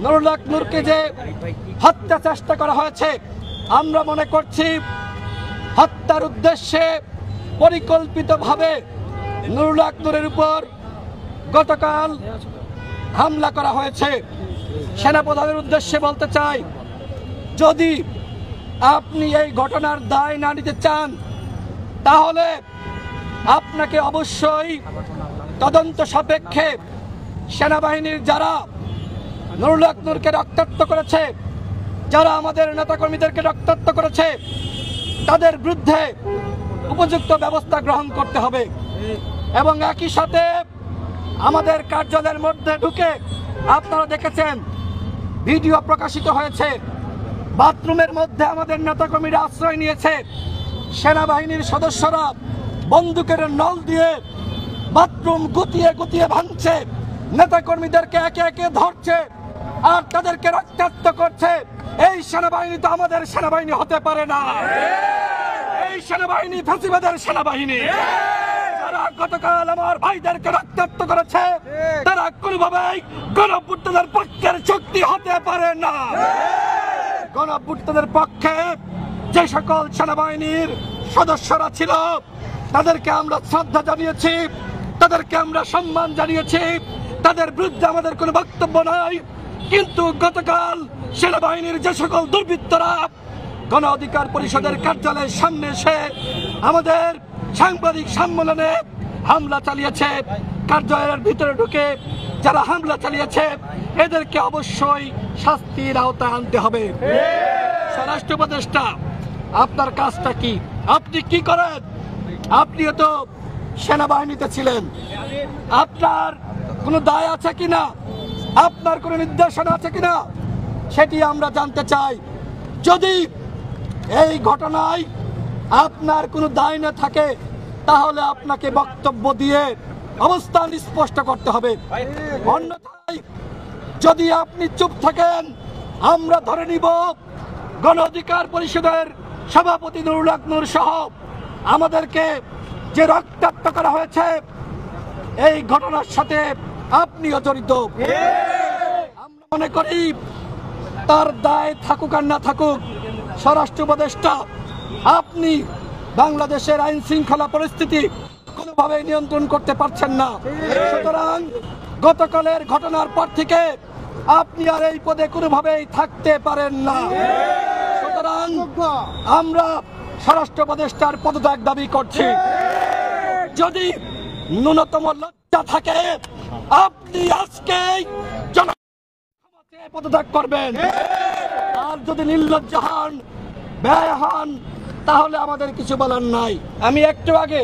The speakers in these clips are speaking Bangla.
নুরুল হক নূরকে যে হত্যা চেষ্টা করা হয়েছে, আমরা মনে করছি হত্যার উদ্দেশ্যে পরিকল্পিতভাবে নুরুল হক নূরের উপর গতকাল হামলা করা হয়েছে। সেনাপ্রধানের উদ্দেশ্যে বলতে চাই, যদি আপনি এই ঘটনার দায় না নিতে চান তাহলে আপনাকে অবশ্যই তদন্ত সাপেক্ষে সেনাবাহিনীর যারা নুরুল হক নূরকে রক্তাক্ত করেছে, যারা আমাদের নেতাকর্মীদেরকে রক্তাক্ত করেছে, তাদের বিরুদ্ধে উপযুক্ত ব্যবস্থা গ্রহণ করতে হবে। এবং একই সাথে আমাদের কার্যালয়ের মধ্যে ঢুকে আপনারা দেখেছেন, ভিডিও প্রকাশিত হয়েছে, বাথরুমের মধ্যে আমাদের নেতাকর্মীরা আশ্রয় নিয়েছে। সেনাবাহিনীর সদস্যরা বন্দুকের নল দিয়ে বাথরুম গুতিয়ে গুতিয়ে ভাঙছে, নেতাকর্মীদেরকে একে একে ধরছে আর তাদেরকে রক্তাক্ত করছে। এই সেনাবাহিনী তো আমাদের সেনাবাহিনী হতে পারে না। এই সেনাবাহিনী ফ্যাসিবাদের সেনাবাহিনী। যারা গতকাল আমার ভাইদেরকে রক্তাক্ত করেছে তারা কোনোভাবেই গণঅভ্যুত্থানের পক্ষের শক্তি হতে পারে না। গণঅভ্যুত্থানের পক্ষে যে সকল সেনাবাহিনীর সদস্যরা ছিল তাদেরকে আমরা শ্রদ্ধা জানিয়েছি, তাদেরকে আমরা সম্মান জানিয়েছি, তাদের বিরুদ্ধে আমাদের কোনো বক্তব্য নাই। কিন্তু গতকাল সেনাবাহিনীর যে সকল দুর্বৃত্তরা গণ অধিকার পরিষদের কার্যালয়ের সামনে এসে আমাদের সাংবাদিক সম্মেলনে হামলা চালিয়েছে, কার্যালয়ের ভিতরে ঢুকে যারা হামলা চালিয়েছে এদেরকে অবশ্যই শাস্তির আওতায় আনতে হবে। স্বরাষ্ট্র উপদেষ্টা, আপনার কাজটা কি? আপনি কি করেন? আপনিও তো সেনাবাহিনীতে ছিলেন। আপনার কোনো দায় আছে কিনা, আপনার কোনো নির্দেশনা আছে কিনা সেটি আমরা জানতে চাই। যদি এই ঘটনায় আপনার কোনো দায় না থাকে তাহলে আপনাকে বক্তব্য দিয়ে অবস্থান স্পষ্ট করতে হবে। অন্যথায় যদি আপনি চুপ থাকেন আমরা ধরে নিব গণ অধিকার পরিষদের সভাপতি নুরুল হক নূর সহ আমাদেরকে যে রক্তাক্ত করা হয়েছে এই ঘটনার সাথে আপনিও জড়িত। আমরা মনে করি তার দায় থাকুক আর না থাকুক, স্বরাষ্ট্র উপদেষ্টা আপনি বাংলাদেশের আইন শৃঙ্খলা পরিস্থিতি কোনোভাবে নিয়ন্ত্রণ করতে পারছেন না। সুতরাং গতকালের ঘটনার পর থেকে আপনি আর এই পদে কোনোভাবেই থাকতে পারেন না। সুতরাং আমরা স্বরাষ্ট্র উপদেষ্টার পদত্যাগ দাবি করছি। যদি ন্যূনতম লজ্জা থাকে আপনি আজকেই পদত্যাগ করবেন, আর যদি নির্লজ্জ হন, ব্যয় হন, তাহলে আমাদের কিছু বলার নাই। আমি একটু আগে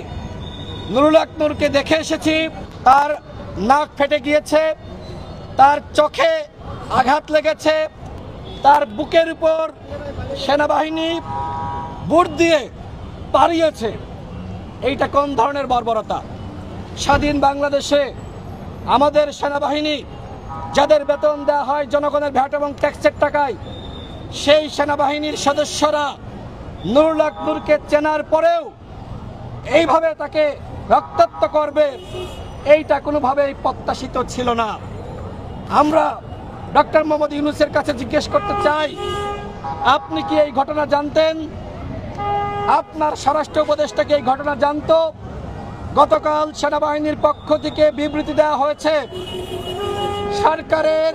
নুরুল হক নূরকে দেখে এসেছি, তার নাক ফেটে গিয়েছে, তার চোখে আঘাত লেগেছে, তার বুকের উপর সেনাবাহিনী বুট দিয়ে পাড়িয়েছে। এইটা কোন ধরনের বর্বরতা? স্বাধীন বাংলাদেশে আমাদের সেনাবাহিনী যাদের বেতন দেওয়া হয় জনগণের ভ্যাট এবং ট্যাক্সের টাকায়, সেই সেনাবাহিনীর সদস্যরা নুরুল হক নূরকে চেনার পরেও এইভাবে তাকে রক্তাক্ত করবে, এইটা কোনোভাবেই প্রত্যাশিত ছিল না। আমরা ডক্টর মোহাম্মদ ইউনূসের কাছে জিজ্ঞেস করতে চাই, আপনি কি এই ঘটনা জানতেন? আপনার স্বরাষ্ট্র উপদেষ্টা কি এই ঘটনা জানতো? গতকাল সেনাবাহিনীর পক্ষ থেকে বিবৃতি দেওয়া হয়েছে, সরকারের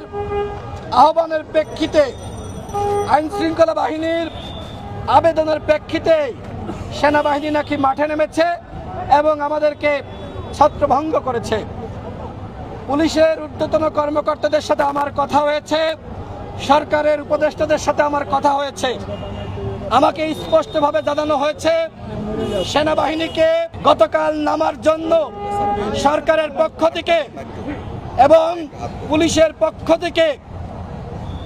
আহ্বানের প্রেক্ষিতে, আইন শৃঙ্খলা বাহিনীর আবেদনের প্রেক্ষিতে সেনাবাহিনী নাকি মাঠে নেমেছে এবং আমাদেরকে ছত্রভঙ্গ করেছে। পুলিশের ঊর্ধ্বতন কর্মকর্তাদের সাথে আমার কথা হয়েছে, সরকারের উপদেষ্টাদের সাথে আমার কথা হয়েছে। আমাকে স্পষ্টভাবে জানানো হয়েছে সেনাবাহিনীকে গতকাল নামার জন্য সরকারের পক্ষ থেকে এবং পুলিশের পক্ষ থেকে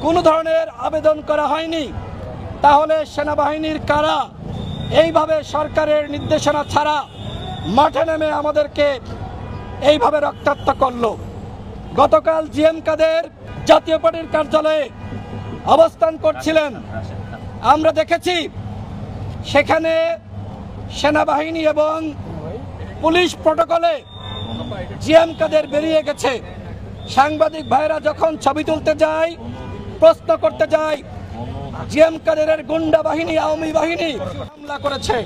কোনো ধরনের আবেদন করা হয়নি। তাহলে সেনাবাহিনীর কারা এইভাবে সরকারের নির্দেশনা ছাড়া মাঠে নেমে আমাদেরকে এইভাবে রক্তাক্ত করলো? গতকাল জিএম কাদের জাতীয় পার্টির কার্যালয়ে অবস্থান করছিলেন, আমরা দেখেছি সেখানে সেনাবাহিনী এবং পুলিশ প্রটোকলে জিএম কাদের বেরিয়ে গেছে। সাংবাদিক ভাইরা যখন ছবি তুলতে যায়, প্রশ্ন করতে যায়, জিএম কাদেরের গুন্ডা বাহিনী, আওয়ামী বাহিনী হামলা করেছে।